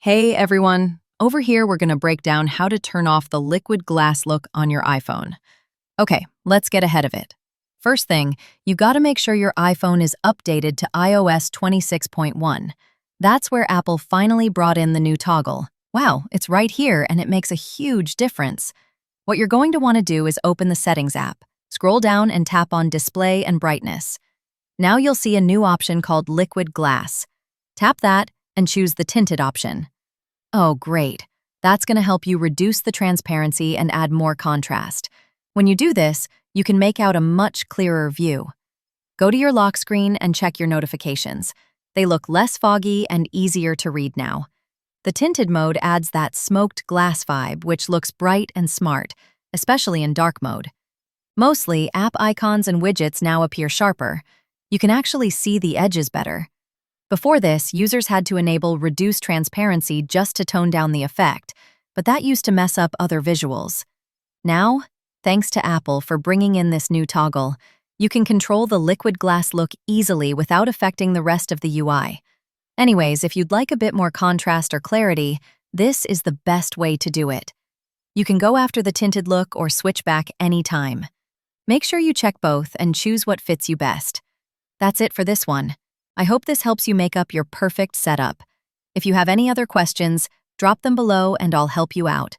Hey everyone! Over here, we're going to break down how to turn off the liquid glass look on your iPhone. Okay, let's get ahead of it. First thing, you got to make sure your iPhone is updated to iOS 26.1. That's where Apple finally brought in the new toggle. Wow, it's right here and it makes a huge difference. What you're going to want to do is open the Settings app, scroll down and tap on Display and Brightness. Now you'll see a new option called Liquid Glass. Tap that and choose the tinted option. Oh, great. That's going to help you reduce the transparency and add more contrast. When you do this, you can make out a much clearer view. Go to your lock screen and check your notifications. They look less foggy and easier to read now. The tinted mode adds that smoked glass vibe, which looks bright and smart, especially in dark mode. Mostly, app icons and widgets now appear sharper. You can actually see the edges better. Before this, users had to enable reduced transparency just to tone down the effect, but that used to mess up other visuals. Now, thanks to Apple for bringing in this new toggle, you can control the liquid glass look easily without affecting the rest of the UI. Anyways, if you'd like a bit more contrast or clarity, this is the best way to do it. You can go after the tinted look or switch back anytime. Make sure you check both and choose what fits you best. That's it for this one. I hope this helps you make up your perfect setup. If you have any other questions, drop them below and I'll help you out.